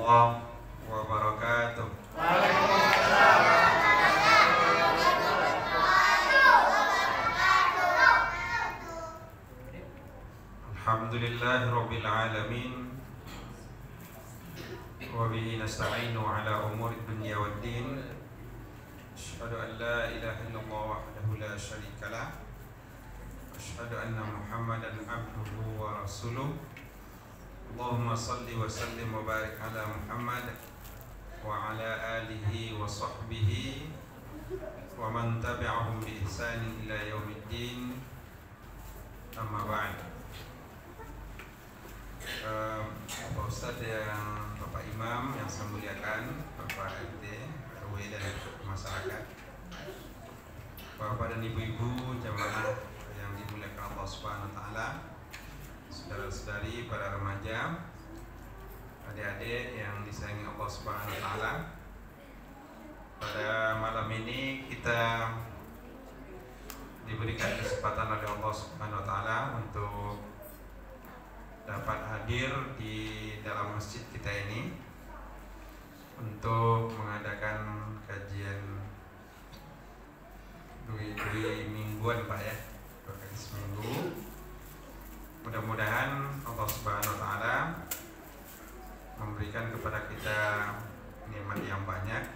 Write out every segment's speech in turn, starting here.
warahmatullahi wabarakatuh. Alhamdulillahirabbil alamin. Wa bihi nasta'inu ala umuri dunya waddin. Asyhadu an la ilaha illallah wahdahu la syarika lah. Asyhadu anna Muhammadan abduhu wa rasuluh. Allahumma salli wa sallim wa barik ala Muhammad wa ala alihi wa sahbihi wa man tabi'ahum bi ihsanin ila yaumiddin. Amma ba'd. Bapak Ustadz yang Bapak Imam yang saya muliakan, Bapak RT, RW dan masyarakat, Bapak dan Ibu-ibu jamaah yang dimuliakan Allah Subhanahu wa taala, saudara-saudari, para remaja, adik-adik yang disayangi Allah Subhanahu wa taala. Pada malam ini kita diberikan kesempatan oleh Allah Subhanahu wa taala untuk dapat hadir di dalam masjid kita ini untuk mengadakan kajian dua mingguan Pak ya, berkali seminggu. Mudah-mudahan Allah Subhanahu wa taala memberikan kepada kita nikmat yang banyak,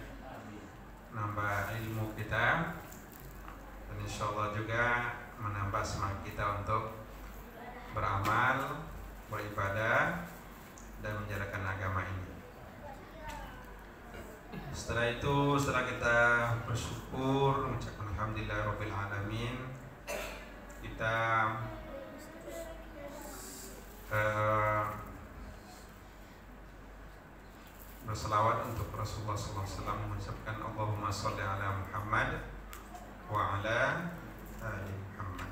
nambah ilmu kita, dan insya Allah juga menambah semangat kita untuk beramal, beribadah, dan menjalankan agama ini. Setelah itu, setelah kita bersyukur, mengucapkan alhamdulillahirabbil alamin, kita berselawat untuk Rasulullah SAW, mengucapkan Allahumma sholli ala Muhammad wa ala ali Muhammad.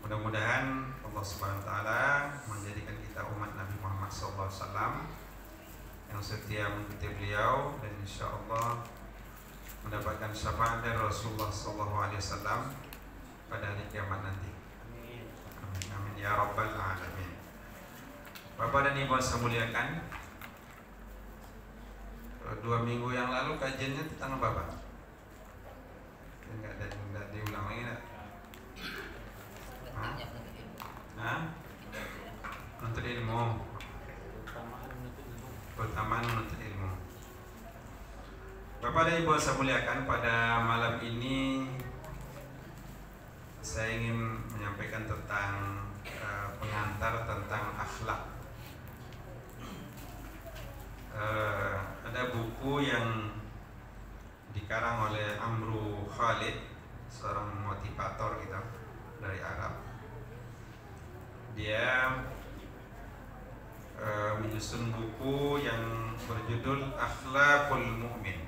Mudah-mudahan Allah Subhanahu wa taala menjadikan kita umat Nabi Muhammad SAW yang setia mengikuti beliau, dan insya Allah mendapatkan syafaat dari Rasulullah SAW pada hari kiamat nanti. Amin. Amin ya rabbal alamin. Bapak dan Ibu yang saya muliakan, 2 minggu yang lalu kajiannya tentang apa Pak? Enggak diulang lagi enggak? Menuntut ilmu, keutamaan menuntut ilmu. Bapak dan Ibu saya muliakan, pada malam ini saya ingin menyampaikan tentang pengantar tentang akhlak. Ada buku yang dikarang oleh Amru Khalid, seorang motivator gitu dari Arab. Dia menyusun buku yang berjudul Akhlakul Mu'min,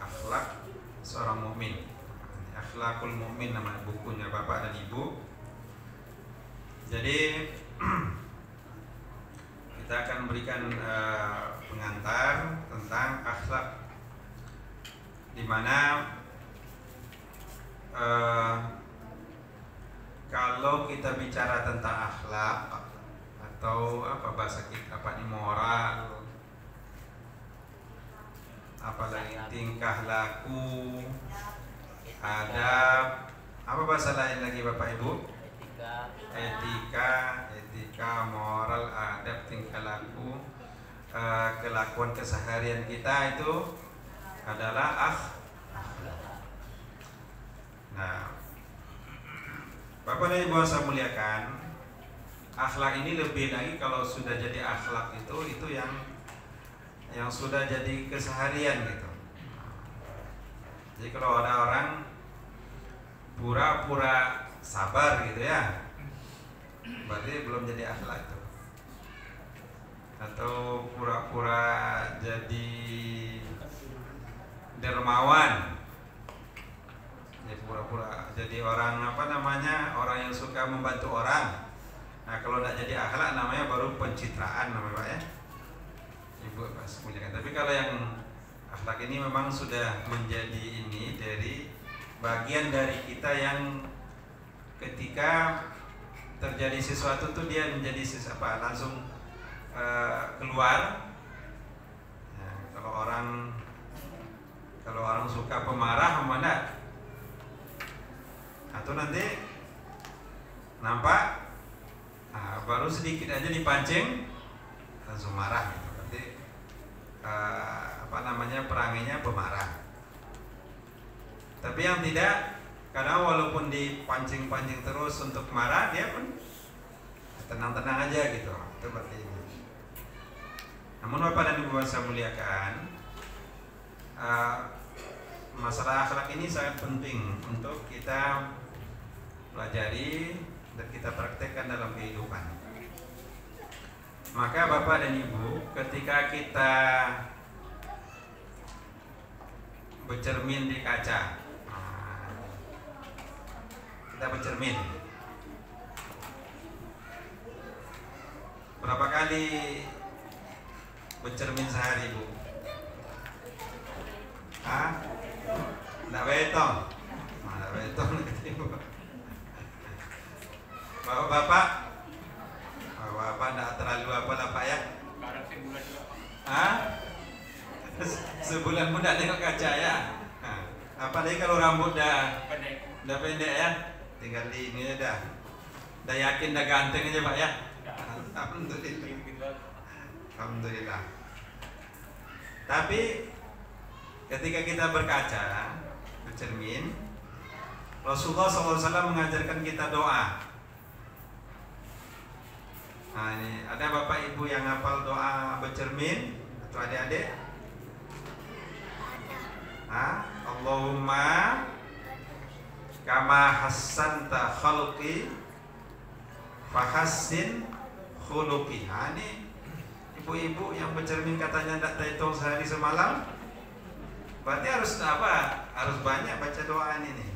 akhlak seorang mukmin. Akhlakul Mu'min nama bukunya Bapak dan Ibu. Jadi kita akan berikan pengantar tentang akhlak, di mana kalau kita bicara tentang akhlak atau apa bahasa kita, apa ini, moral, apalagi tingkah laku, adab, apa bahasa lain lagi Bapak Ibu? Etika, moral, adab, tingkah laku, kelakuan keseharian kita itu adalah akhlak. Nah, Bapak dan Ibu saya muliakan, akhlak ini lebih lagi kalau sudah jadi akhlak itu yang sudah jadi keseharian gitu. Jadi kalau ada orang pura-pura sabar gitu ya, berarti belum jadi akhlak itu. Atau pura-pura jadi dermawan, jadi pura-pura jadi orang orang yang suka membantu orang. Nah, kalau tidak jadi akhlak namanya baru pencitraan namanya Pak ya, Ibu Pak muliakan. Tapi kalau yang akhlak ini memang sudah menjadi ini dari bagian dari kita yang ketika terjadi sesuatu tuh dia menjadi langsung keluar. Nah, kalau orang suka pemarah mana? Atau nanti nampak baru sedikit aja dipancing langsung marah gitu. Berarti perangainya pemarah. Tapi yang tidak, kadang walaupun dipancing-pancing terus untuk marah, dia pun tenang-tenang aja gitu. Itu berarti ini. Namun Bapak dan Ibu saya muliakan, masalah akhlak ini sangat penting untuk kita pelajari dan kita praktekkan dalam kehidupan. Maka Bapak dan Ibu, ketika kita bercermin di kaca, kita bercermin, berapa kali bercermin sehari, Bu? Nggak betong, nggak betong. Bapak nggak terlalu apa lah Pak ya? Sebulan pun nggak tengok kaca ya. Apalagi kalau rambut dah pendek ya, tinggal di ini dah yakin dah ganteng aja Pak ya. Alhamdulillah. Tapi ketika kita berkaca, bercermin, Rasulullah SAW mengajarkan kita doa. Nah ini ada Bapak Ibu yang hafal doa bercermin atau adik-adik? Allahumma kama hassanta khalqi fahassin khuluqi. Ini ibu-ibu yang bercermin katanya tidak terhitung sehari semalam, berarti harus apa? Harus banyak baca doa ini nih.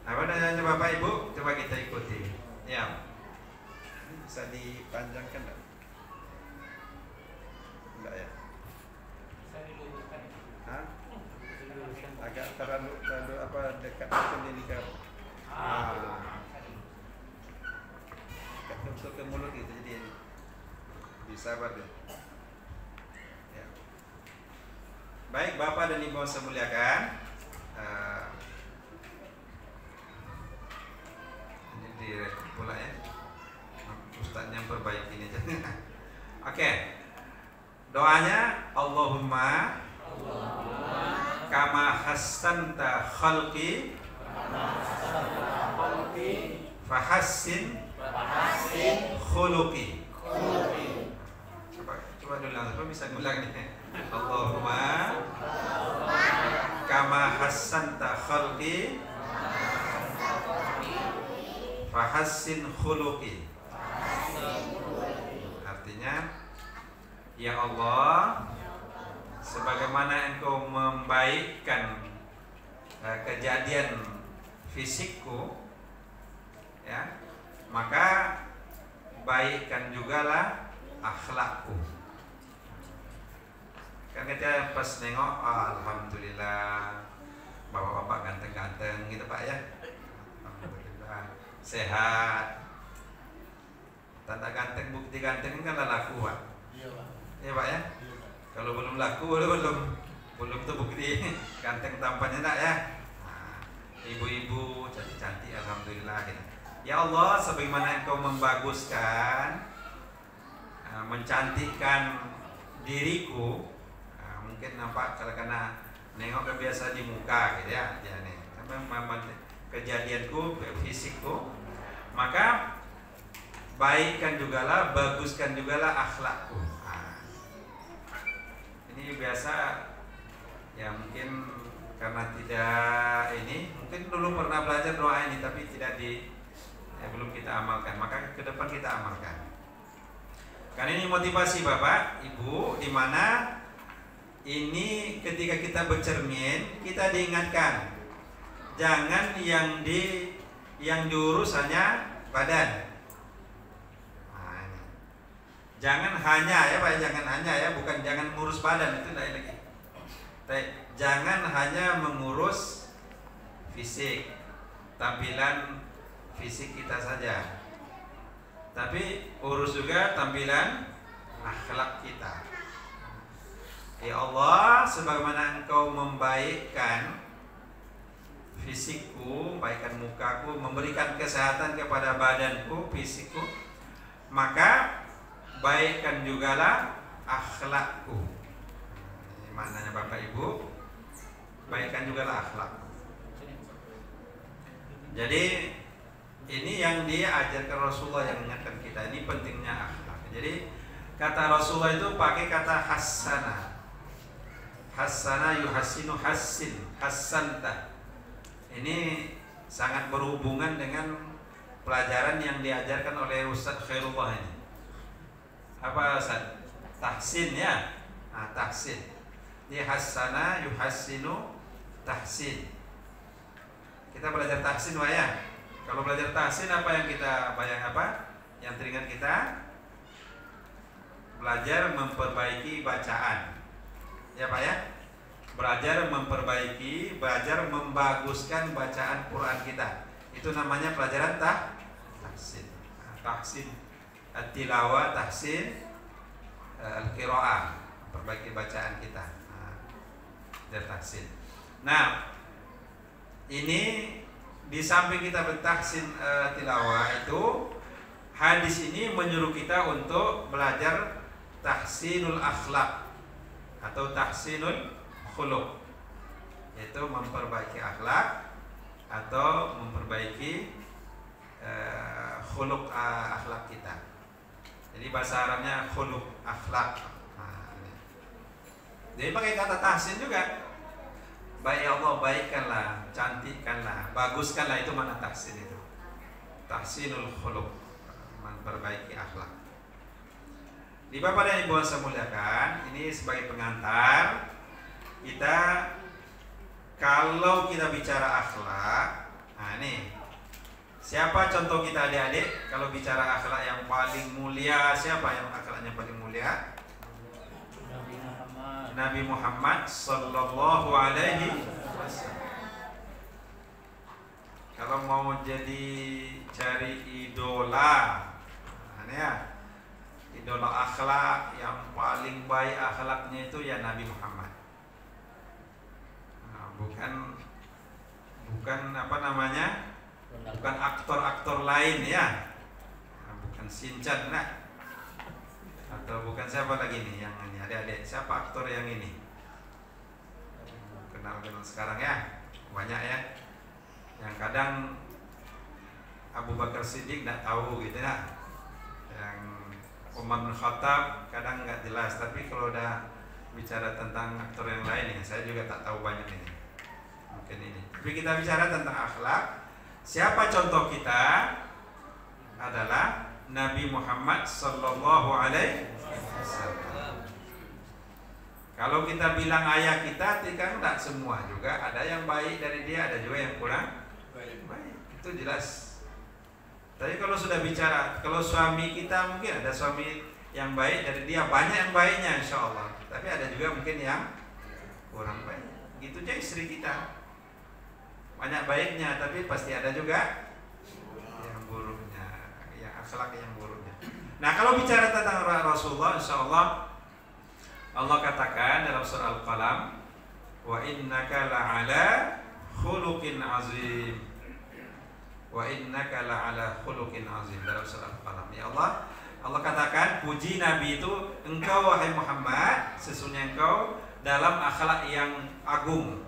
Apa namanya Bapak Ibu? Coba kita ikuti. Ya. Bisa dipanjangkan enggak? Enggak ya? Bisa diluruskan. Agak terlalu apa dekat sendiri ke. Dekat ke mulut gitu jadi bisa berarti. Ya. Baik Bapak dan Ibu saya muliakan. Ini direkam pula ya. Ustaznya perbaiki ini aja. Oke. Doanya Allahumma kama hassanta khalqi fahassin khuluqi. Coba dulu langsung bisa ngulang nih. Allahumma kama hassanta khalqi fahassin khuluqi. Artinya, ya Allah, sebagaimana Engkau membaikkan kejadian fisikku, ya, maka baikkan jugalah akhlakku. Kan kita pas nengok, alhamdulillah, bapak-bapak ganteng-ganteng gitu Pak ya, alhamdulillah, sehat. Tanda ganteng, bukti ganteng kan laku Pak. Iya Pak. Iya Pak ya. Iya, Pak. Kalau belum laku belum tuh bukti ganteng tampannya enggak ya. Nah, ibu-ibu cantik-cantik alhamdulillah gitu. Ya Allah, sebagaimana Engkau membaguskan, mencantikkan diriku, mungkin nampak karena nengok kebiasa di muka gitu ya, nih. Kejadianku, fisikku, maka baikkan jugalah, baguskan jugalah akhlakku. Ini biasa ya, mungkin karena tidak ini, mungkin dulu pernah belajar doa ini tapi belum kita amalkan, maka ke depan kita amalkan. Karena ini motivasi Bapak, Ibu, di mana ini ketika kita bercermin, kita diingatkan jangan yang diurus hanya badan. Jangan hanya ya Pak, jangan hanya ya, bukan jangan mengurus badan, itu lain lagi. Jangan hanya mengurus fisik, tampilan fisik kita saja. tapi urus juga tampilan akhlak kita. Ya Allah, sebagaimana Engkau membaikkan fisikku, membaikkan mukaku, memberikan kesehatan kepada badanku, fisikku, maka baikkan jugalah akhlakku. Ini maknanya Bapak Ibu, baikkan jugalah akhlakku. Jadi ini yang diajarkan Rasulullah, yang mengingatkan kita, ini pentingnya akhlak. Jadi kata Rasulullah itu pakai kata hasanah. Hasanah yuhasinu hassin, hasanta. Ini sangat berhubungan dengan pelajaran yang diajarkan oleh Ustaz Khairullah ini. Apa Ustaz? Tahsin ya. Nah, tahsin. Ini hasanah yuhasinu tahsin. Kita belajar tahsin Pak ya. Kalau belajar tahsin apa yang kita bayang apa? Yang teringat kita belajar memperbaiki bacaan. Ya Pak ya. Belajar memperbaiki, belajar membaguskan bacaan Quran kita. Itu namanya pelajaran tahsin. Tahsin at-tilawah, tahsin al-qiraah, perbaiki bacaan kita. Belajar tahsin. Nah, ini di samping kita bertahsin tilawah itu, hadis ini menyuruh kita untuk belajar tahsinul akhlak atau tahsinul khuluq, yaitu memperbaiki akhlak atau memperbaiki khuluq akhlak kita. Jadi bahasa Arabnya khuluq akhlak. Jadi pakai kata tahsin juga. Baik ya Allah, baikkanlah, cantikkanlah, baguskanlah, itu mana tahsin itu. Tahsinul khuluq, memperbaiki akhlak. Di Bapak dan Ibu saya muliakan, ini sebagai pengantar kita, kalau kita bicara akhlak, nah ini siapa contoh kita adik-adik kalau bicara akhlak yang paling mulia? Siapa yang akhlaknya paling mulia? Nabi Muhammad sallallahu alaihi wasallam. Kalau mau jadi cari idola, nah ya, idola akhlak yang paling baik akhlaknya itu ya Nabi Muhammad. Nah, bukan apa namanya? Bukan aktor-aktor lain ya. Nah, bukan Shinchan nah. Atau bukan siapa lagi nih yang ini, adik-adik, siapa aktor yang ini? Kenal sekarang ya, banyak ya. Yang kadang Abu Bakar Siddiq nggak tahu gitu ya. Yang Umar bin Khattab kadang nggak jelas. Tapi kalau udah bicara tentang aktor yang lain ya, saya juga tak tahu banyak ini. Mungkin ini. Tapi kita bicara tentang akhlak. Siapa contoh kita? Adalah Nabi Muhammad sallallahu alaihi wasallam. Kalau kita bilang ayah kita, kan tidak semua juga. Ada yang baik dari dia, ada juga yang kurang baik. Itu jelas. Tapi kalau sudah bicara, kalau suami kita mungkin ada suami yang baik dari dia, banyak yang baiknya insya Allah. Tapi ada juga mungkin yang kurang baik. Gitu aja istri kita, banyak baiknya, tapi pasti ada juga yang buruknya, yang akhlak yang buruknya. Nah, kalau bicara tentang Rasulullah, insya Allah Allah katakan dalam surah Al-Qalam, wa innaka la'ala khuluqin azim. Wa innaka la'ala khuluqin azim, dalam surah Al-Qalam. Ya Allah, Allah katakan puji Nabi itu, engkau wahai Muhammad, sesungguhnya engkau dalam akhlak yang agung,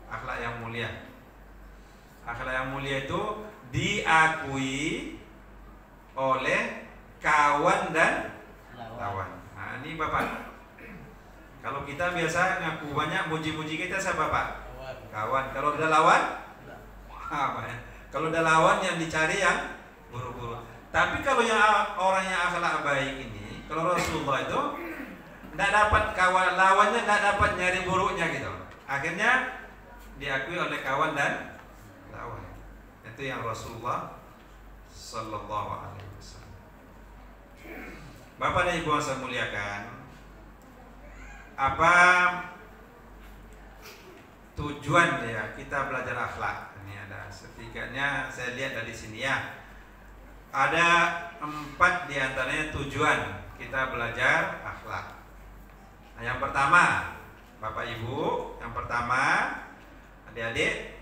akhlak yang mulia. Akhlak yang mulia itu diakui oleh kawan dan lawan. Nah, ini Bapak, kalau kita biasa ngaku banyak, muji-muji kita siapa Pak? Kawan. Kalau ada lawan, apa ya? Kalau ada lawan yang dicari yang buruk-buruk. Tapi kalau yang orang yang akhlak baik ini, kalau Rasulullah itu tidak dapat kawan, lawannya tidak dapat nyari buruknya gitu. Akhirnya diakui oleh kawan dan lawan. Itu yang Rasulullah sallallahu alaihi wasallam. Bapak dan Ibu yang saya muliakan, apa tujuan ya kita belajar akhlak? Ini ada setiganya saya lihat dari sini ya. ada 4 diantaranya tujuan kita belajar akhlak. Nah, yang pertama, Bapak Ibu, yang pertama, adik-adik,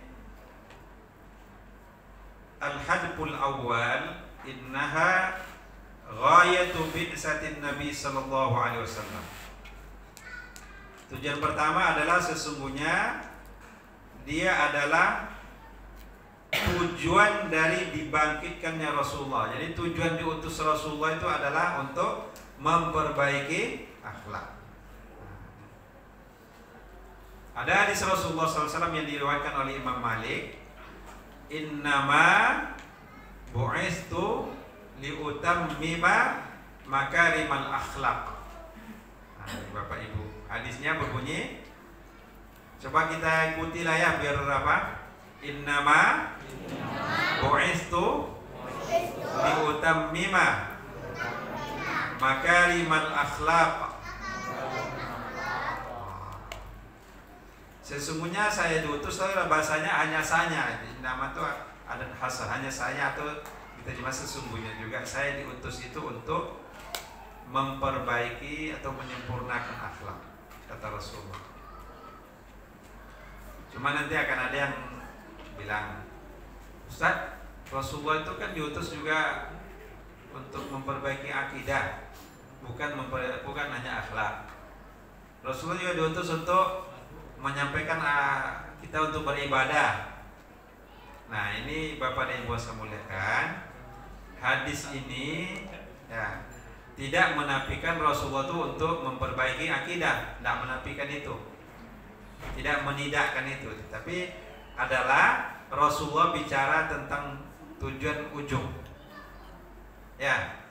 al-hadful awal innaha ghayatu bi'satin Nabi sallallahu alaihi wasallam. Tujuan pertama adalah sesungguhnya dia adalah tujuan dari dibangkitkannya Rasulullah. Jadi tujuan diutus Rasulullah itu adalah untuk memperbaiki akhlak. Ada hadis Rasulullah SAW yang diriwayatkan oleh Imam Malik, innama bu'istu liutammima makarimal akhlak. Nah, Bapak Ibu, hadisnya berbunyi, coba kita ikuti lah ya biar apa? Innama bu'istu liutammima makarimal akhlak. Sesungguhnya saya diutus, bahasanya hanya saya. Nama itu ada hasar, hanya saya, atau kita cuma sesungguhnya juga saya diutus itu untuk memperbaiki atau menyempurnakan akhlak, kata Rasulullah. Cuma nanti akan ada yang bilang, Ustaz, Rasulullah itu kan diutus juga untuk memperbaiki akidah, bukan hanya akhlak. Rasulullah juga diutus untuk menyampaikan kita untuk beribadah. Nah, ini Bapak dan Ibu saya muliakan, hadis ini ya tidak menafikan Rasulullah itu untuk memperbaiki akidah, tidak menafikan itu, tidak menidakkan itu, tapi adalah Rasulullah bicara tentang tujuan ujung. Ya.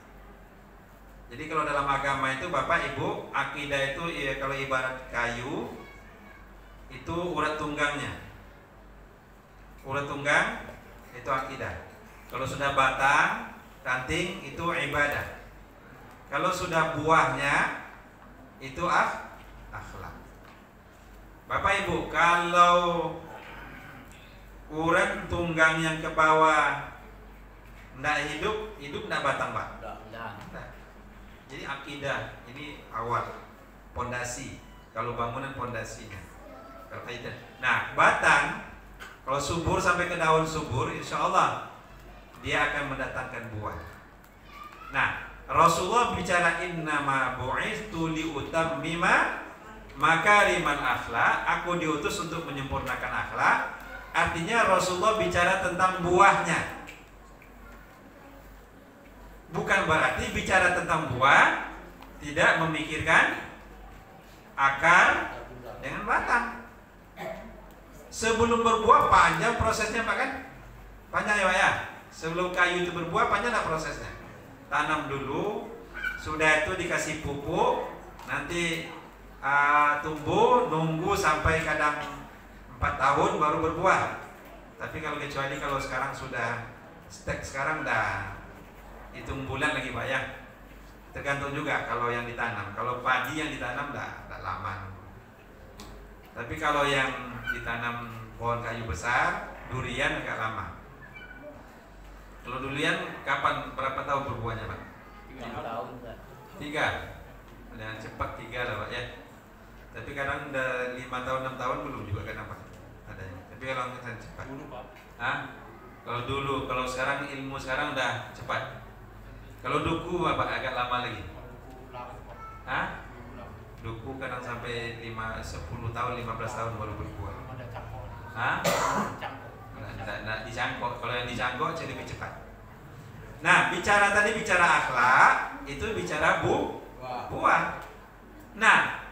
Jadi kalau dalam agama itu Bapak Ibu, akidah itu ya, kalau ibarat kayu itu urat tunggangnya. Urat tunggang itu akidah. Kalau sudah batang, ranting itu ibadah. Kalau sudah buahnya itu akhlak. Bapak Ibu, kalau urat tunggang yang ke bawah tidak hidup tidak batang, Pak? Tidak. Jadi akidah ini awal, pondasi. Kalau bangunan pondasinya. Nah, batang kalau subur sampai ke daun subur, insya Allah dia akan mendatangkan buah. Nah, Rasulullah bicara innama bu'istu liutammima makarimal akhlak, aku diutus untuk menyempurnakan akhlak. Artinya Rasulullah bicara tentang buahnya. Bukan berarti bicara tentang buah tidak memikirkan akar dengan batang. Sebelum berbuah panjang prosesnya, Pak, kan? Panjang ya, Pak ya? Sebelum kayu itu berbuah panjang lah prosesnya. Tanam dulu, sudah itu dikasih pupuk, nanti tumbuh, nunggu sampai kadang 4 tahun baru berbuah. Tapi kecuali kalau sekarang sudah stek, sekarang udah hitung bulan lagi, Pak ya. Tergantung juga kalau yang ditanam. Kalau padi yang ditanam udah lama. Tapi kalau yang ditanam pohon kayu besar, durian agak lama. Kalau durian berapa tahun berbuahnya, Pak? 3 tahun. 3. Dengan cepat 3 lah, Pak ya. Tapi kadang udah 5 tahun 6 tahun belum juga kenapa adanya. Tapi kalau kita cepat. Dulu, Pak. Kalau sekarang ilmu sekarang udah cepat. Kalau duku Pak agak lama lagi. Duku kadang sampai 10 tahun, 15 tahun baru berbuah. Nggak dicangkok. Kalau yang dicangkok jadi lebih cepat. Nah, bicara akhlak itu bicara buah. Nah,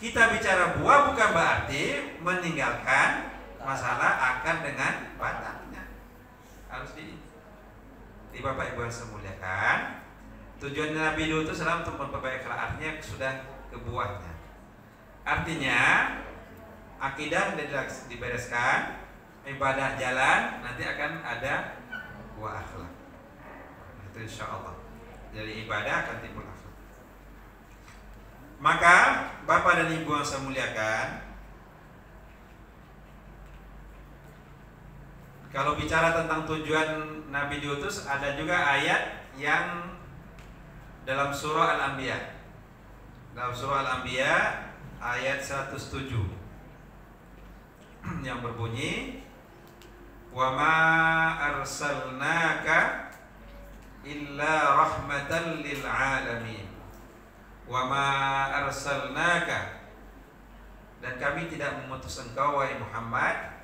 kita bicara buah bukan berarti meninggalkan masalah akar dengan batangnya. Harus di Bapak Ibu yang saya muliakan. Tujuan Nabi itu adalah untuk memperbaiki akhlak, artinya sudah ke buahnya. Artinya akidah dibereskan, ibadah jalan, nanti akan ada buah akhlak. Itu insya Allah. Jadi ibadah akan timbul akhlak. Maka Bapak dan Ibu yang saya muliakan, Kalau bicara tentang tujuan Nabi diutus, ada juga ayat yang dalam surah Al-Anbiya. Dalam surah Al-Anbiya ayat 107 yang berbunyi, "Wa ma arsalnaka illa rahmatan lil alamin." Wa ma arsalnaka, dan kami tidak mengutus engkau wahai Muhammad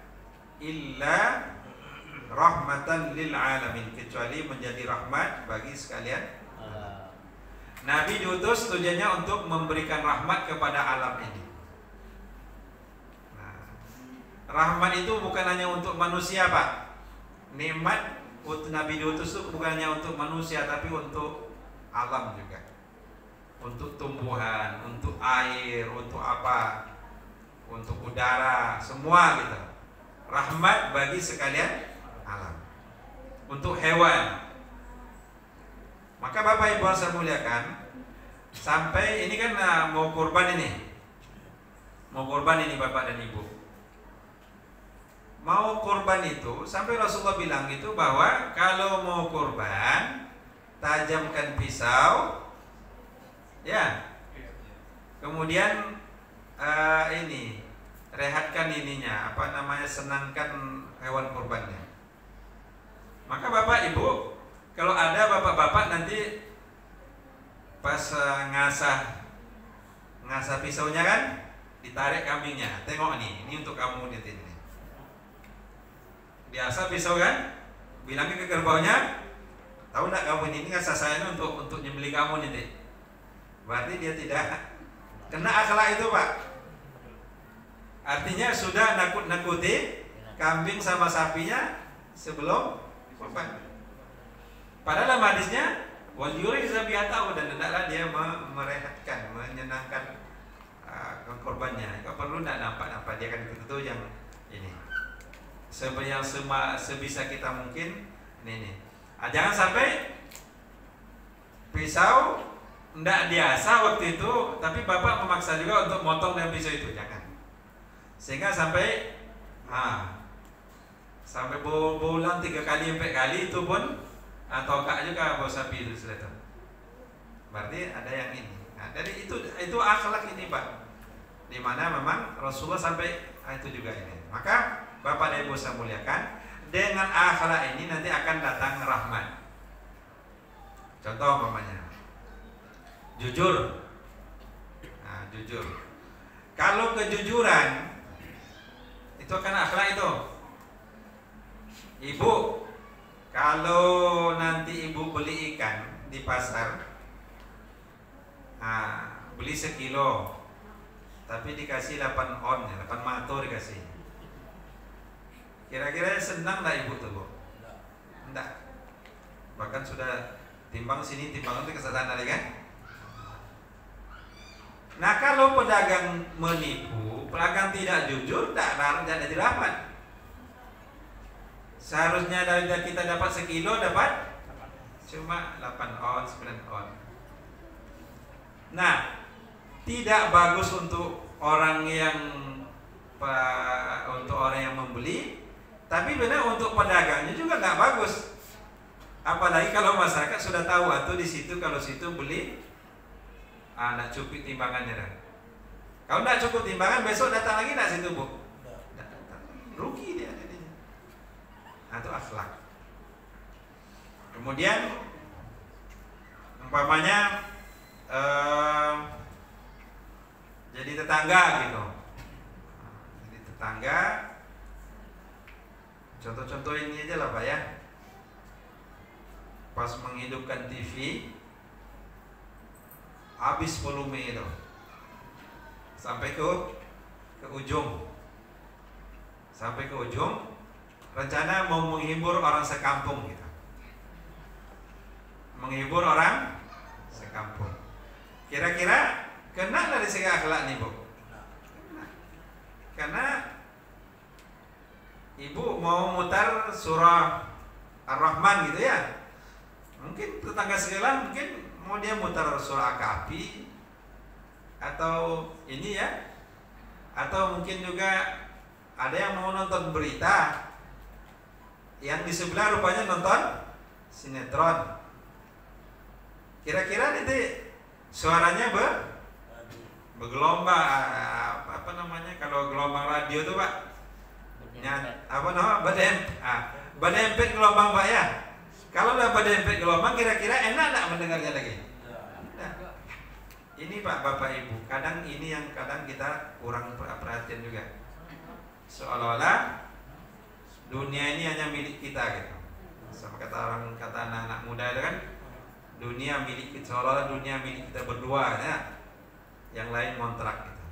illa rahmatan lil alamin, kecuali menjadi rahmat bagi sekalian. Nabi diutus tujuannya untuk memberikan rahmat kepada alam ini. Nah, rahmat itu bukan hanya untuk manusia, Pak. Nikmat Nabi diutus itu bukan hanya untuk manusia, tapi untuk alam juga. Untuk tumbuhan, untuk air, untuk apa? Untuk udara, semua gitu. Rahmat bagi sekalian alam. Untuk hewan. Maka Bapak Ibu saya muliakan, sampai ini kan mau kurban ini. Mau kurban ini Bapak dan Ibu. Mau kurban itu, sampai Rasulullah bilang itu bahwa kalau mau kurban, tajamkan pisau, ya. Kemudian ini rehatkan ininya, apa namanya, senangkan hewan kurbannya. Maka Bapak Ibu, kalau ada bapak-bapak nanti pas ngasah pisaunya kan, ditarik kambingnya, tengok nih, ini untuk kamu nanti ini. Biasa pisau kan, bilangnya ke kerbaunya, tahu nggak kamu ini ngasah saya ini untuk nyembelih kamu nanti. Berarti dia tidak kena akhlak itu, Pak. Artinya sudah nakut-nakuti kambing sama sapinya sebelum kurban. Padahal dalam hadisnya wal yuri zabihatahu, dan hendaklah dia merehatkan, menyenangkan korbannya. Enggak perlu nak nampak dia kan itu yang ini. Sebisa kita mungkin ini. Jangan sampai pisau ndak diasah waktu itu, tapi bapak memaksa juga untuk motong dengan pisau itu, jangan. Sehingga sampai berulang 3 kali 4 kali itu pun atau kak juga bau sapi itu sudah tahu. Berarti ada yang ini. Nah, dari itu akhlak ini, Pak. Dimana memang Rasulullah sampai itu juga ini. Maka Bapak dan Ibu saya muliakan, dengan akhlak ini nanti akan datang rahmat. Contoh umpamanya, jujur. Nah, jujur. Kalau kejujuran itu akan akhlak itu. Ibu, kalau nanti ibu beli ikan di pasar, beli 1 kilo, tapi dikasih 8 on, 8 mato dikasih. Kira-kira senang nggak ibu tuh, Bu? Enggak. Bahkan sudah timbang sini, timbang itu kesalahan tadi kan? Nah, kalau pedagang menipu, pedagang tidak jujur, tidak jadi rapat. Seharusnya dari kita dapat 1 kilo, dapat cuma 8 on, 9 on. Nah, tidak bagus untuk orang yang membeli, tapi benar untuk pedagangnya juga nggak bagus. Apalagi kalau masyarakat sudah tahu atau di situ, kalau situ beli nggak cukup timbangannya dah. Kalau nggak cukup timbangan, besok datang lagi nggak situ, Bu? Rugi dia. Itu akhlak. Kemudian umpamanya jadi tetangga gitu. Jadi tetangga, contoh-contoh ini aja lah, Pak ya. Pas menghidupkan TV, habis volume itu sampai ke ujung. Sampai ke ujung, rencana mau menghibur orang sekampung gitu. Menghibur orang sekampung. Kira-kira kena dari segi akhlak nih, Bu? Kena. Karena ibu mau mutar surah Ar-Rahman gitu ya. Mungkin tetangga sebelah mungkin mau dia mutar surah Al-Kahfi atau ini ya. Atau mungkin juga ada yang mau nonton berita. yang di sebelah rupanya nonton sinetron. Kira-kira nanti suaranya bergelombang, apa namanya kalau gelombang radio tuh Pak? Apa nama? Berdempet gelombang Pak ya. Kalau udah berdempet gelombang, kira-kira enak nggak mendengarnya lagi? Nah, ini Pak, Bapak Ibu, kadang ini yang kadang kita kurang perhatian juga. Seolah-olah dunia ini hanya milik kita gitu. Sama kata anak-anak muda itu kan, dunia milik kita, seolah-olah dunia milik kita berdua ya. Yang lain kontrak gitu.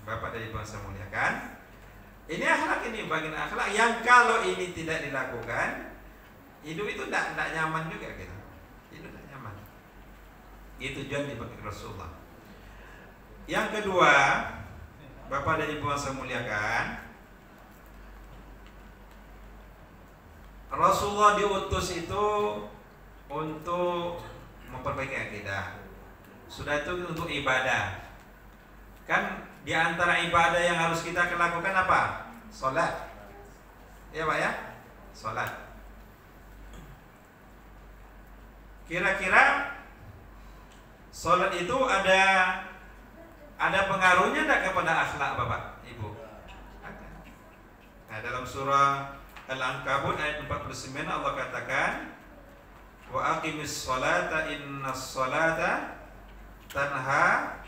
Bapak dari bangsa muliakan, ini akhlak, ini bagian akhlak yang kalau ini tidak dilakukan, hidup itu tidak nyaman juga gitu. Hidup tidak nyaman. Itu tujuan dipakai Rasulullah. Yang kedua, Bapak dan Ibu yang saya muliakan, Rasulullah diutus itu untuk memperbaiki akidah. Sudah itu untuk ibadah. Kan di antara ibadah yang harus kita lakukan apa? Salat. Ya Pak ya? Salat. Kira-kira salat itu ada pengaruhnya enggak kepada akhlak Bapak Ibu? Ada. Nah, dalam surah Al-Ankabut ayat 49 Allah katakan, wa aqimis sholata innas sholata tanha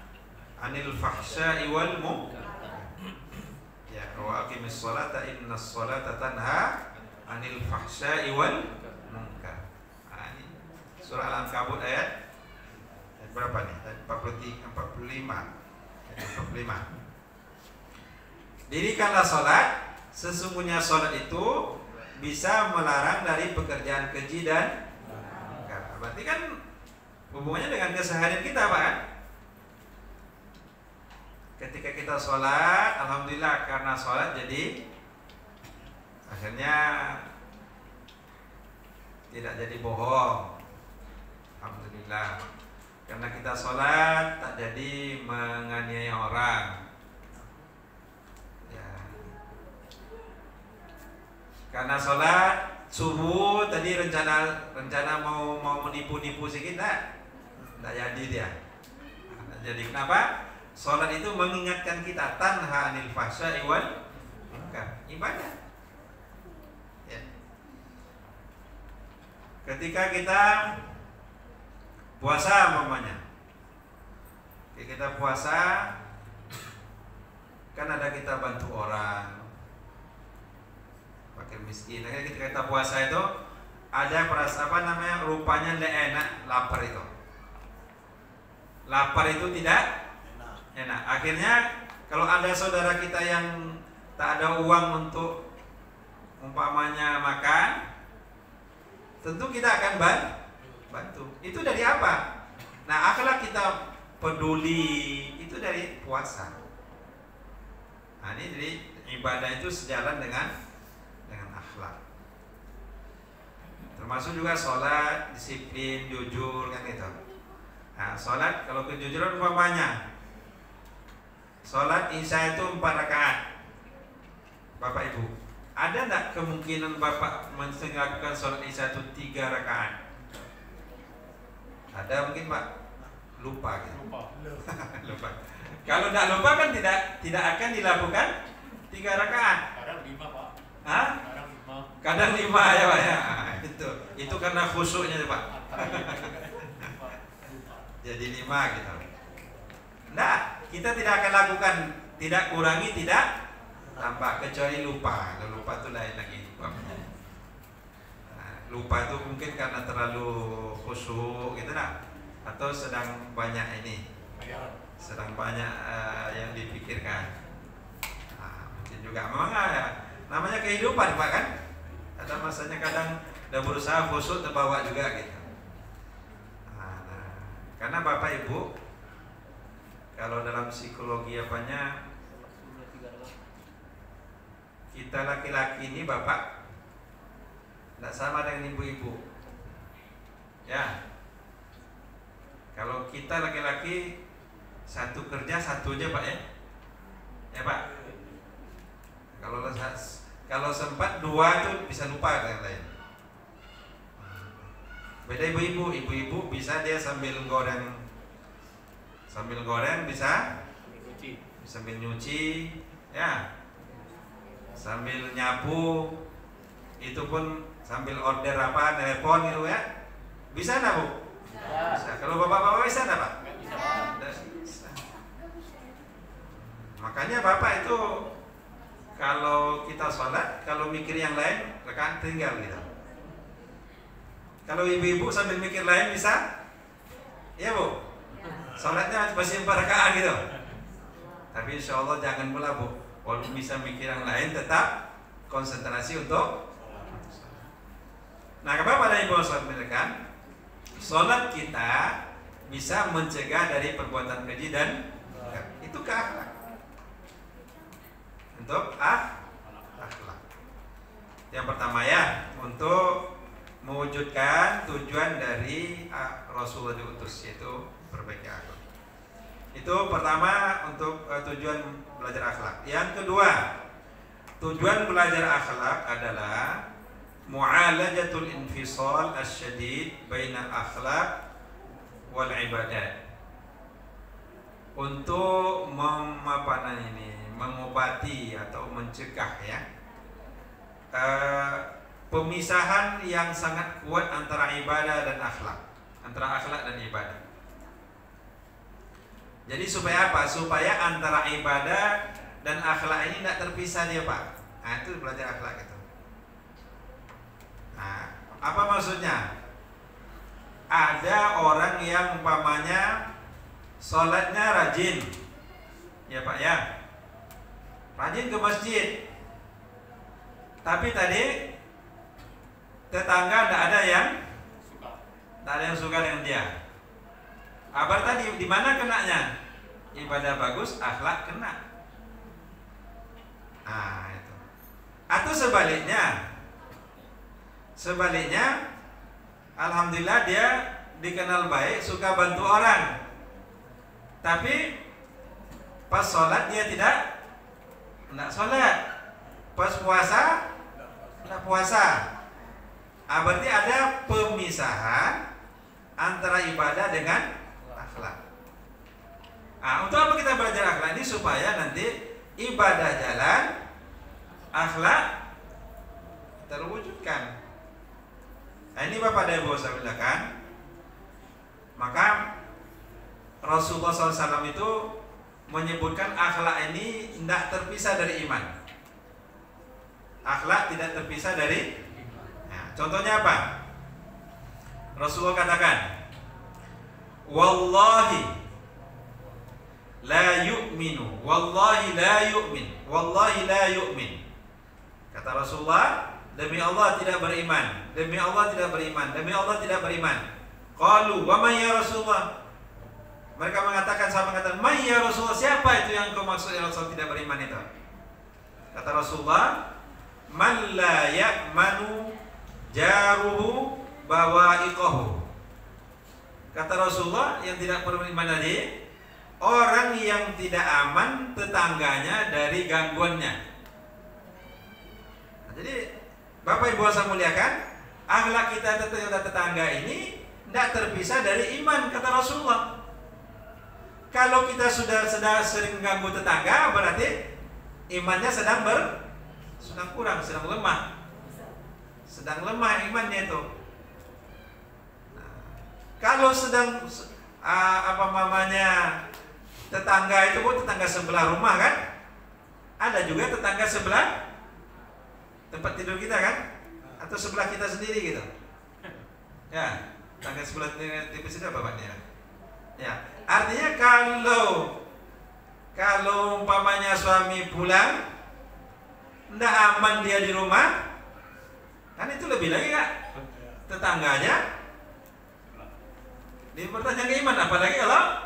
anil fahsya'i wal munkar. Ya, wa aqimis sholata innas sholata tanha anil fahsya'i wal munkar. Nah, ini surah Al-Ankabut ayat berapa nih? Ayat 45. Dirikanlah sholat, sesungguhnya sholat itu bisa melarang dari pekerjaan keji dan mungkar. Berarti kan hubungannya dengan keseharian kita Pak kan? Ketika kita sholat, alhamdulillah karena sholat jadi akhirnya tidak jadi bohong. Alhamdulillah. Karena kita sholat tak jadi menganiaya orang. Ya. Karena sholat subuh tadi rencana mau menipu sedikit tak jadi dia. Jadi kenapa? Sholat itu mengingatkan kita tanha anil fahsya'i wal munkar, ibadah. Ya. Ketika kita puasa umpamanya, kita puasa kan ada kita bantu orang, fakir miskin. Ketika kita puasa itu ada perasaan rupanya tidak enak, lapar itu. Lapar itu tidak enak. Akhirnya kalau ada saudara kita yang tak ada uang untuk umpamanya makan, tentu kita akan bantu. Itu dari apa? Nah, akhlak kita peduli itu dari puasa. Nah, ini jadi ibadah itu sejalan dengan akhlak. Termasuk juga sholat, disiplin, jujur kan gitu. Nah, sholat kalau kejujuran umpamanya sholat isya itu 4 rakaat. Bapak Ibu, ada enggak kemungkinan Bapak melakukan sholat isya itu 3 rakaat? Ada mungkin Pak, lupa gitu. Lupa. Kalau tidak lupa kan tidak akan dilakukan 3 rakaat. Kadang 5 Pak. Hah? Kadang 5 ya Pak ya. Itu karena khusyuknya Pak. Jadi 5 gitu. Nah, kita tidak akan lakukan, tidak kurangi, tidak tambah, kecuali lupa. Kalau lupa itu lain lagi. Lupa itu mungkin karena terlalu khusyuk gitu nah, atau sedang banyak yang dipikirkan. Nah, mungkin juga memang namanya kehidupan Pak kan, ada masanya kadang udah berusaha khusyuk terbawa juga gitu. Nah, karena Bapak Ibu kalau dalam psikologi kita laki-laki ini Bapak tidak sama dengan ibu-ibu. Ya. Kalau kita laki-laki satu kerja satu aja Pak ya. Ya Pak. Kalau sempat dua tuh bisa lupa yang lain. Beda ibu-ibu bisa dia sambil goreng bisa sambil nyuci, ya, sambil nyapu, itu pun sambil order apa, telepon gitu ya. Bisa nggak Bu? Bisa. Kalau bapak-bapak bisa nggak Pak? Bisa. Makanya bapak itu kalau kita sholat, kalau mikir yang lain, rekan tinggal gitu. Kalau ibu-ibu sambil mikir lain bisa? Ya Bu? Sholatnya masih 4 rakaat gitu. Tapi insya Allah jangan pula Bu, walaupun bisa mikir yang lain tetap konsentrasi untuk. Nah, Bapak dan Ibu sampaikan, sholat kita bisa mencegah dari perbuatan keji dan itu ke akhlak. Untuk akhlak. Yang pertama ya, untuk mewujudkan tujuan dari Rasulullah diutus, yaitu perbaiki akhlak. Itu pertama untuk tujuan belajar akhlak. Yang kedua, tujuan belajar akhlak adalah mu'alajatul infisal asyadid bainal akhlak wal ibadat. Untuk mengobati atau mencegah ya pemisahan yang sangat kuat antara ibadah dan akhlak, antara akhlak dan ibadah. Jadi supaya apa? Supaya antara ibadah dan akhlak ini tidak terpisah dia Pak. Nah itu belajar akhlak itu. Nah, apa maksudnya? Ada orang yang umpamanya sholatnya rajin, ya Pak ya, rajin ke masjid. Tapi tadi tetangga tidak ada yang suka dengan dia. Kabar tadi di mana kenanya? Ibadah bagus, akhlak kena. Nah itu. Atau sebaliknya, alhamdulillah dia dikenal baik, suka bantu orang. Tapi pas sholat dia tidak sholat. Pas puasa tidak puasa. Berarti ada pemisahan antara ibadah dengan akhlak. Untuk apa kita belajar akhlak ini? Supaya nanti ibadah jalan, akhlak terwujudkan. Nah ini Bapak dan Ibu saya bilang. Maka Rasulullah SAW itu menyebutkan akhlak ini tidak terpisah dari iman. Akhlak tidak terpisah dari iman. Nah, contohnya apa? Rasulullah katakan, Wallahi la yu'minu, Wallahi la yu'min, Wallahi la yu'min. Kata Rasulullah, demi Allah tidak beriman, demi Allah tidak beriman, demi Allah tidak beriman. Qalu wa man ya Rasulullah. Mereka mengatakan, man ya Rasulullah, siapa itu yang kau maksud ya Rasul tidak beriman itu? Kata Rasulullah, man la ya'manu jaruhu bawa'iqahu. Kata Rasulullah, yang tidak beriman tadi, orang yang tidak aman tetangganya dari gangguannya. Nah, jadi Bapak Ibu saya muliakan, akhlak kita tetangga ini tidak terpisah dari iman, kata Rasulullah. Kalau kita sudah sering ganggu tetangga, berarti imannya sedang kurang, sedang lemah. Sedang lemah imannya itu. Nah, kalau sedang tetangga itu tetangga sebelah rumah kan? Ada juga tetangga sebelah tempat tidur kita kan? Atau sebelah kita sendiri gitu. Ya, tetangga sebelah tipis itu apa Pak? Ya, artinya kalau umpamanya suami pulang tidak aman dia di rumah, kan itu lebih lagi Kak, tetangganya dipertanyakan iman, apalagi kalau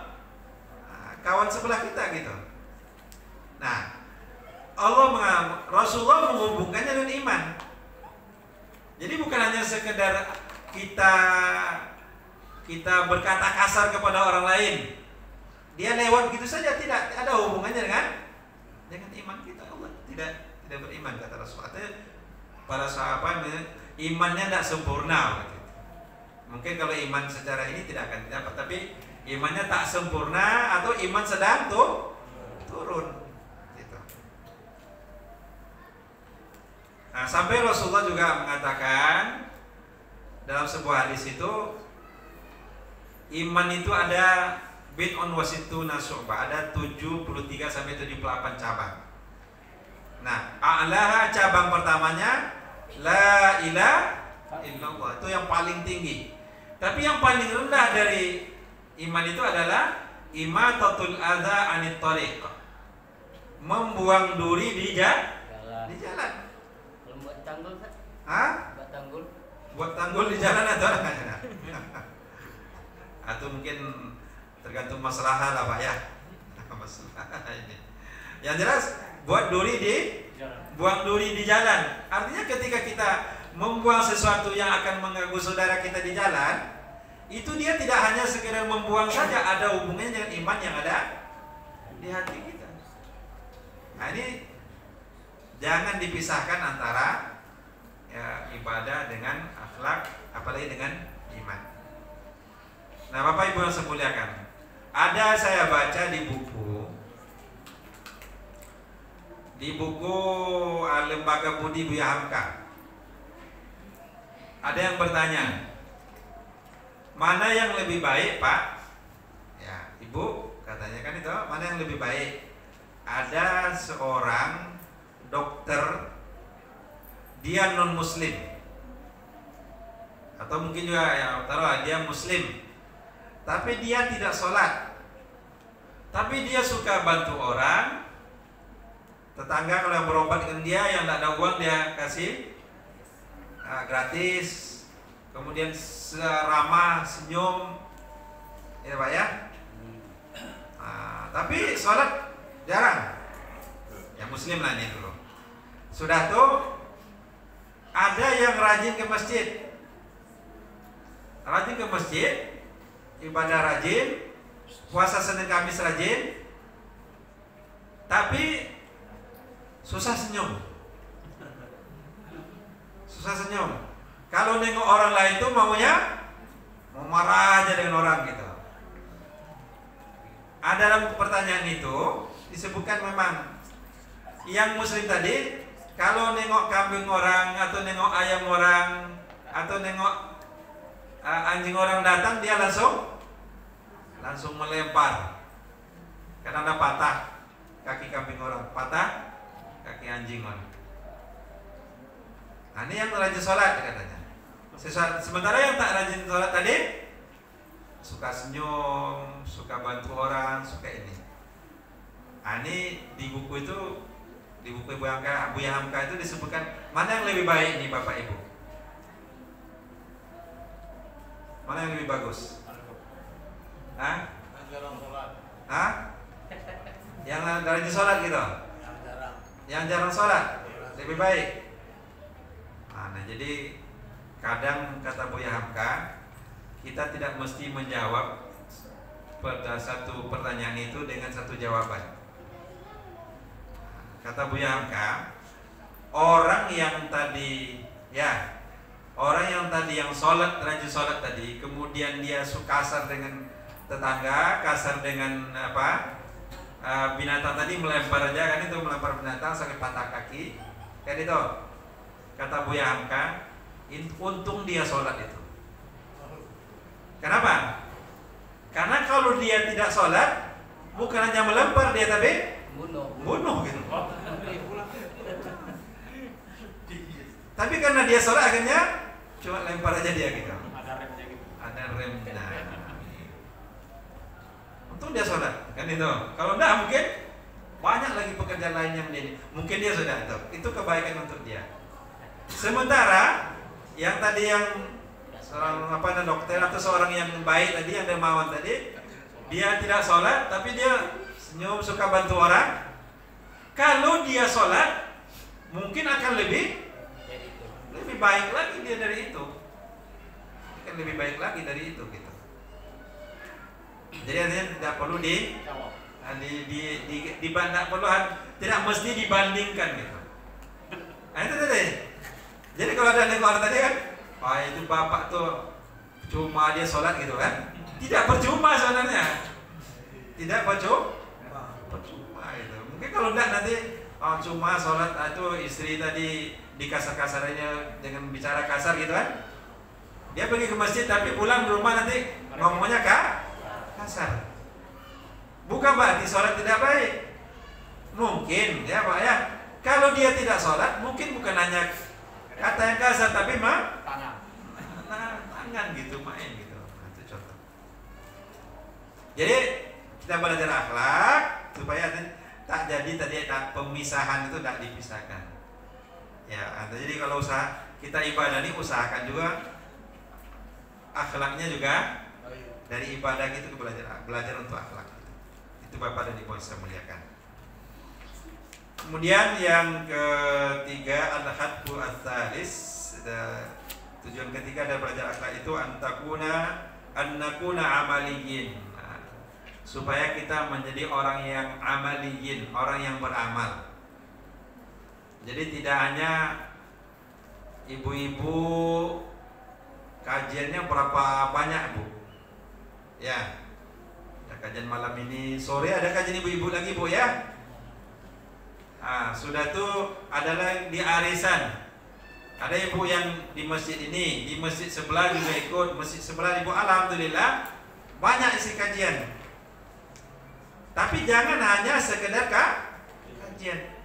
kawan sebelah kita gitu. Nah, Rasulullah menghubungkannya dengan iman. Jadi bukan hanya sekedar kita berkata kasar kepada orang lain, dia lewat gitu saja, tidak ada hubungannya dengan iman kita. Allah tidak tidak beriman kata Rasulullah. Para sahabat imannya tidak sempurna. Mungkin kalau iman secara ini tidak akan dapat, tapi imannya tak sempurna atau iman sedang turun. Gitu. Nah, sampai Rasulullah juga mengatakan dalam sebuah hadis itu, iman itu ada bid'un wasituna syu'bah, ada 73 sampai 78 cabang. Nah, a'laha cabang pertamanya la ilaha illallah, itu yang paling tinggi. Tapi yang paling rendah dari iman itu adalah imatatul adza anit thariq, membuang duri di jalan. Kalau buat tanggul, Hah? Buat tanggul di jalan atau atau mungkin tergantung masalah lah Pak ya. Masalah ini. Yang jelas buang duri di jalan. Artinya ketika kita membuang sesuatu yang akan mengganggu saudara kita di jalan, itu dia tidak hanya sekedar membuang saja, ada hubungannya dengan iman yang ada di hati kita. Nah, ini jangan dipisahkan antara ya, ibadah dengan akhlak, apalagi dengan iman. Nah, Bapak Ibu yang saya muliakan, ada saya baca di buku Lembaga Budi Buya Hamka. Ada yang bertanya, mana yang lebih baik Pak? Ya, Ibu katanya kan itu, mana yang lebih baik? Ada seorang dokter, dia non muslim, atau mungkin juga ya taruhlah dia muslim, tapi dia tidak sholat, tapi dia suka bantu orang. Tetangga kalau yang berobat dengan dia, yang tidak ada uang dia kasih gratis. Kemudian ramah, senyum, ya Pak ya. Tapi sholat jarang. Ya muslim lah ini dulu. Sudah tuh ada yang rajin ke masjid, ibadah rajin, puasa Senin Kamis rajin, tapi susah senyum. Kalau nengok orang lain tuh mau marah aja dengan orang gitu. Ada dalam pertanyaan itu disebutkan memang yang muslim tadi kalau nengok kambing orang atau nengok ayam orang atau nengok anjing orang datang, dia langsung melempar. Karena ada patah kaki kambing orang, patah kaki anjing orang. Nah, ini yang rajin sholat katanya. Sementara yang tak rajin sholat tadi suka senyum, suka bantu orang, suka ini. Nah, ini di buku Buya Hamka itu disebutkan mana yang lebih baik nih Bapak Ibu? Mana yang lebih bagus? Hah? Yang rajin sholat gitu? Yang jarang sholat lebih baik. Nah, jadi kadang kata Buya Hamka, kita tidak mesti menjawab pada satu pertanyaan itu dengan satu jawaban. Kata Buya Hamka, orang yang tadi yang sholat, rajin sholat tadi, kemudian dia kasar dengan tetangga, kasar dengan binatang tadi, melempar aja kan, itu melempar binatang sampai patah kaki kan itu. Kata Buya Hamka, untung dia sholat itu. Kenapa? Karena kalau dia tidak sholat, bukan hanya melempar dia, tapi bunuh gitu. Tapi karena dia sholat, akhirnya cuma lempar aja dia gitu. Ada remnya. Untung dia sholat kan itu. Kalau enggak, mungkin banyak lagi pekerjaan lain yang mungkin dia sudah itu kebaikan untuk dia. Sementara yang tadi yang seorang dokter atau seorang yang baik tadi, yang dermawan tadi, dia tidak sholat tapi dia senyum, suka bantu orang. Kalau dia sholat, mungkin akan lebih baik lagi dia dari itu. Akan lebih baik lagi dari itu gitu. Jadi artinya tidak perlu tidak mesti dibandingkan gitu. Nah itu tadi. Jadi kalau ada negor tadi kan, wah itu bapak tuh cuma dia sholat gitu kan? Tidak percuma sebenarnya. Tidak percuma itu. Mungkin kalau enggak nanti cuma sholat itu istri tadi dikasar-kasarnya dengan bicara kasar gitu kan? Dia pergi ke masjid tapi pulang di rumah nanti ngomongnya kasar. Bukan berarti sholat tidak baik. Mungkin ya Pak ya. Kalau dia tidak sholat, mungkin bukan hanya kata yang kasar, tapi tangan gitu, main gitu. Nah, itu contoh. Jadi kita belajar akhlak supaya tak jadi tadi pemisahan itu tak dipisahkan. Ya, jadi kalau usaha kita ibadah ini usahakan juga akhlaknya juga dari ibadah itu belajar untuk akhlak. Itu Bapak dan Ibu saya muliakan. Kemudian yang ketiga al-hadbu ats-tsalis, tujuan ketiga dari belajar akhlak itu annakuna amaliyin. Nah, supaya kita menjadi orang yang amaliyin, orang yang beramal. Jadi tidak hanya ibu-ibu kajiannya berapa banyak Bu? Ya, kajian malam ini, sore ada kajian ibu-ibu lagi Bu ya. Sudah tuh adalah di arisan. Ada ibu yang di masjid ini, di masjid sebelah juga ikut, masjid sebelah ibu, alhamdulillah banyak isi kajian. Tapi jangan hanya sekedar kajian.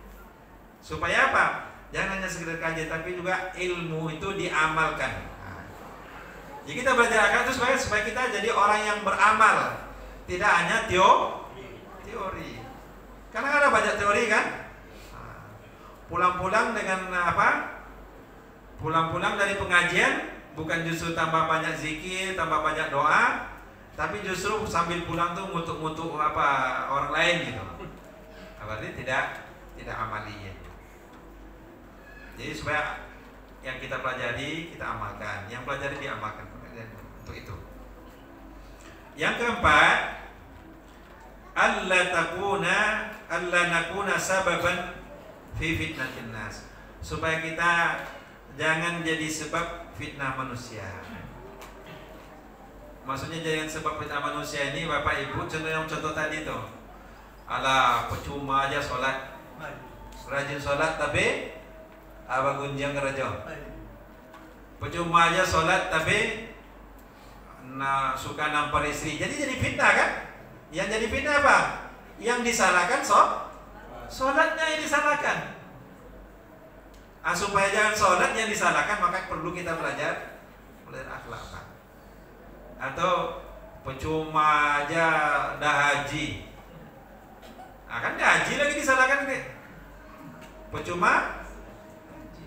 Supaya apa? Jangan hanya sekedar kajian, tapi juga ilmu itu diamalkan. Jadi kita belajar akhlak itu supaya kita jadi orang yang beramal, tidak hanya teori. Karena ada banyak teori kan. Pulang-pulang dengan apa? Pulang-pulang dari pengajian bukan justru tambah banyak zikir, tambah banyak doa, tapi justru sambil pulang tuh ngutuk-ngutuk apa orang lain gitu. Berarti tidak amaliyah. Jadi supaya yang kita pelajari kita amalkan, yang pelajari diamalkan untuk itu. Yang keempat, alla nakuna sababan fi fitnatin nas, supaya kita jangan jadi sebab fitnah manusia. Maksudnya jangan sebab fitnah manusia ini Bapak Ibu, contoh tadi tuh, ala percuma aja sholat, rajin sholat tapi apa gunjang kerja, percuma aja sholat tapi suka nampar istri, jadi fitnah kan? Yang jadi fitnah apa? Yang disalahkan sholatnya yang disalahkan. Supaya jangan sholat yang disalahkan, maka perlu kita belajar akhlak Pak. Atau percuma aja dah haji, kan dah haji lagi disalahkan nih. Percuma haji.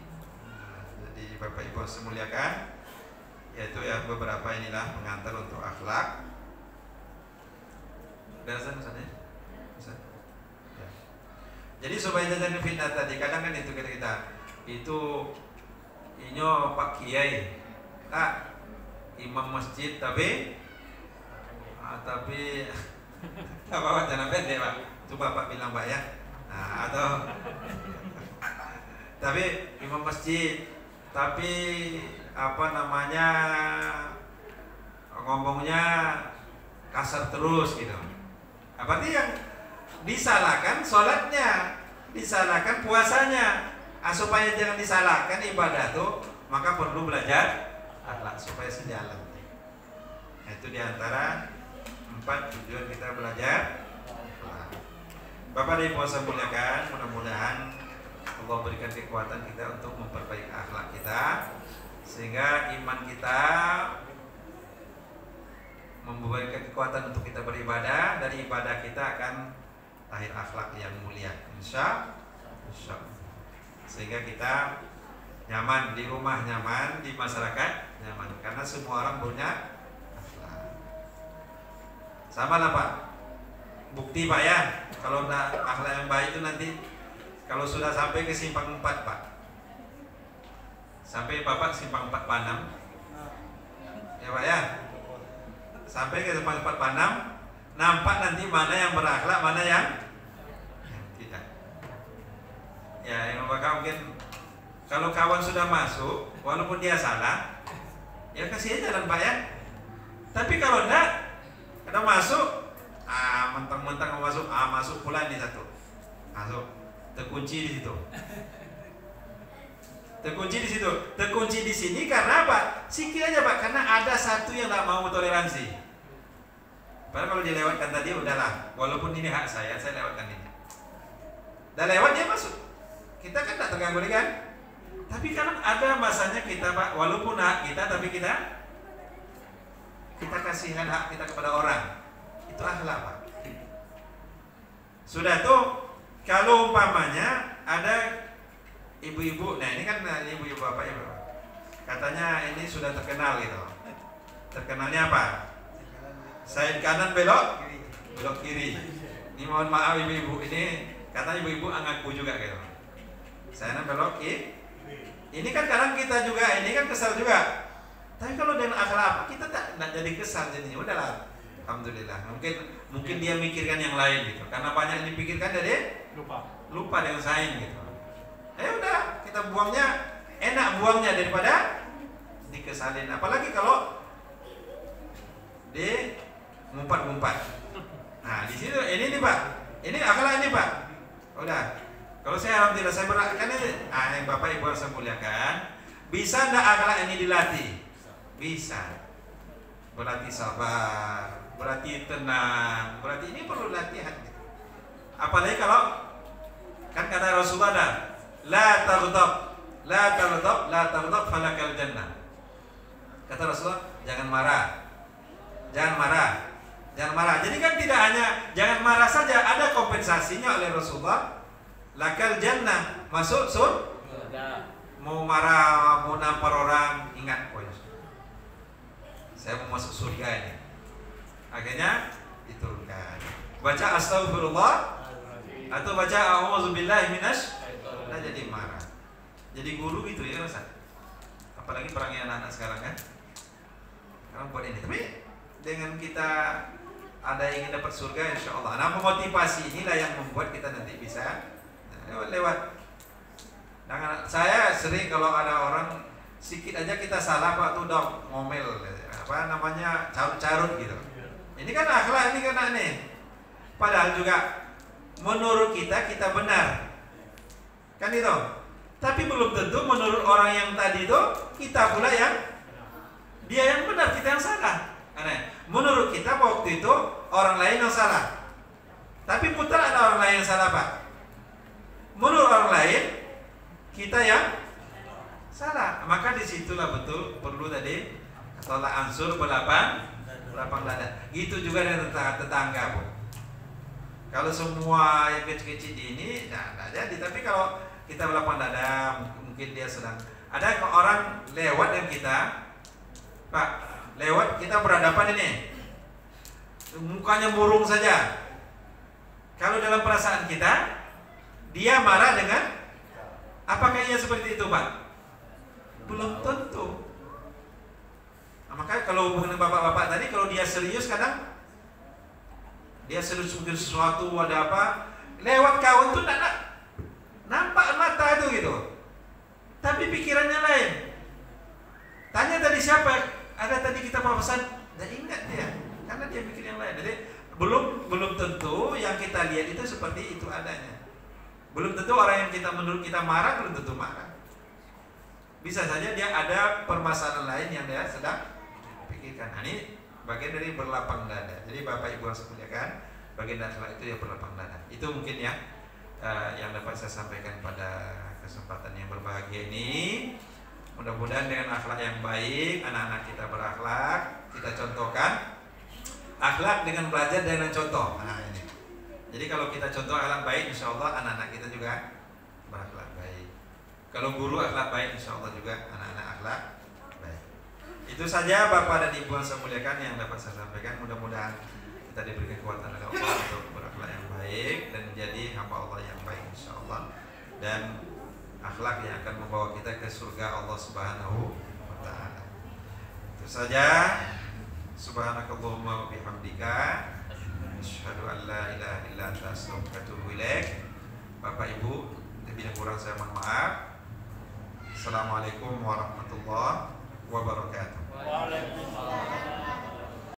Jadi Bapak Ibu semuliakan, yaitu ya beberapa inilah pengantar untuk akhlak. Dasar misalnya. Jadi supaya jangan fitnah tadi, kadang kan itu kita itu inyo Pak Kiai, imam masjid tapi apa jangan pendek Pak, coba Pak bilang Pak ya, atau tapi imam masjid tapi apa namanya ngomongnya kasar terus gitu. Berarti yang disalahkan sholatnya, disalahkan puasanya. Supaya jangan disalahkan ibadah tuh, maka perlu belajar akhlak supaya sejalan. Itu diantara 4 tujuan kita belajar. Bapak dan Ibu saya muliakan, mudah-mudahan Allah berikan kekuatan kita untuk memperbaiki akhlak kita, sehingga iman kita memberikan kekuatan untuk kita beribadah. Dari ibadah kita akan lahir akhlak yang mulia, insya Allah. Sehingga kita nyaman di rumah, nyaman di masyarakat, nyaman, karena semua orang punya akhlak. Sama lah Pak, bukti Pak ya, kalau akhlak yang baik itu nanti kalau sudah sampai ke simpang 4 Pak, sampai Bapak simpang 4 Panam ya Pak ya, sampai ke simpang 4 Panam, nampak nanti mana yang berakhlak, mana yang tidak. Ya yang Bapak mungkin Kalau kawan sudah masuk, walaupun dia salah, ya kasih aja jalan Pak ya. Tapi kalau enggak, ada masuk, mentang-mentang mau masuk, masuk pula di satu, masuk, terkunci di situ. Terkunci di situ, terkunci di sini karena apa? Sikit aja Pak, karena ada satu yang tak mau toleransi. Padahal kalau dia lewatkan tadi udahlah, walaupun ini hak saya lewatkan ini. Dah lewat dia masuk, kita kan tak terganggu lagi kan? Tapi kan ada masanya kita Pak, walaupun hak kita, tapi kita kasihkan hak kita kepada orang. Itu akhlak Pak. Sudah tuh, kalau umpamanya ada ibu-ibu, nah ini kan ibu-ibu apa ya Bapak? Katanya ini sudah terkenal gitu. Terkenalnya apa? Side kanan belok kiri. Ini mohon maaf ibu-ibu, ini katanya ibu-ibu ngaku juga gitu. Saya belok kiri. Ini kan kadang kita juga, ini kan kesal juga. Tapi kalau dengan akhlak kita tak jadi kesal jadinya. Udahlah, alhamdulillah. Mungkin dia mikirkan yang lain gitu. Karena banyak yang dipikirkan dari lupa dengan saing gitu. Udah, kita buangnya enak buangnya daripada dikesalin. Apalagi kalau di ngumpat-ngumpat. Nah, di situ ini nih Pak. Ini akhlak ini Pak. Udah. Kalau saya alhamdulillah saya kan ini, yang Bapak Ibu saya muliakan, bisa enggak akhlak ini dilatih? Bisa. Berarti sabar, berarti tenang, berarti ini perlu latihan. Apalagi kalau kan kata Rasulullah, la taghdab falakal jannah. Kata Rasulullah, jangan marah. Jadi kan tidak hanya jangan marah saja, ada kompensasinya oleh Rasulullah. Lakal jannah, masuk surga. Mau marah, mau nampar orang, ingat poin. Saya mau masuk surga ini. Akhirnya diturunkan. Baca astagfirullah atau baca a'udzubillahi minasy, nah jadi marah. Jadi guru gitu ya Ustaz. Apalagi perangnya anak-anak sekarang kan. Sekarang buat ini. Tapi dengan kita ada ingin dapat surga insya Allah. Nah memotivasi inilah yang membuat kita nanti bisa lewat. Nah, saya sering kalau ada orang sedikit aja kita salah Pak tuh udah ngomel, apa namanya carut-carut gitu. Ini kan akhlak, ini kan aneh. Padahal juga menurut kita benar, kan itu. Tapi belum tentu menurut orang yang tadi itu kita pula yang dia yang benar, kita yang salah. Aneh. Menurut kita waktu itu orang lain yang salah. Tapi putar ada orang lain yang salah Pak. Menurut orang lain kita yang salah. Maka disitulah betul perlu tadi tolak ansur berlapang dada. Gitu juga dengan tetangga Bu. Kalau semua yang kecil-kecil ini tidak jadi. Tapi kalau kita berlapang dada, mungkin dia sedang ada orang lewat dengan kita Pak, lewat kita berhadapan ini, mukanya murung saja. Kalau dalam perasaan kita dia marah dengan apakah ia seperti itu Pak? Belum tentu. Nah, maka kalau hubungan bapak-bapak tadi, kalau dia serius kadang dia serius mungkin sesuatu ada apa, lewat kawan tuh tidak nampak mata itu gitu. Tapi pikirannya lain. Tanya tadi siapa? Ada tadi kita pesan, dan ingat dia, karena dia pikir yang lain. Jadi belum tentu yang kita lihat itu seperti itu adanya. Belum tentu orang yang kita menurut kita marah belum tentu marah. Bisa saja dia ada permasalahan lain yang dia sedang pikirkan. Nah, ini bagian dari berlapang dada. Jadi Bapak Ibu yang saya muliakan, bagian dari akhlak itu ya berlapang dada. Itu mungkin ya yang dapat saya sampaikan pada kesempatan yang berbahagia ini. Mudah-mudahan dengan akhlak yang baik, anak-anak kita berakhlak, kita contohkan akhlak dengan belajar dengan contoh. Nah ini. Jadi kalau kita contoh akhlak baik, insya Allah anak-anak kita juga berakhlak baik. Kalau guru akhlak baik, insya Allah juga anak-anak akhlak baik. Itu saja Bapak dan Ibu yang saya muliakan yang dapat saya sampaikan. Mudah-mudahan kita diberi kekuatan oleh Allah untuk berakhlak yang baik dan menjadi hamba Allah yang baik, insya Allah. Dan akhlak yang akan membawa kita ke surga Allah Subhanahu wa Ta'ala. Itu saja. Subhanakallahumma wa bihamdika asyhadu an la ilaha illa anta astaghfiruka wa atubu ilaik. Bapak Ibu, lebih kurang saya mohon maaf. Assalamualaikum warahmatullahi wabarakatuh.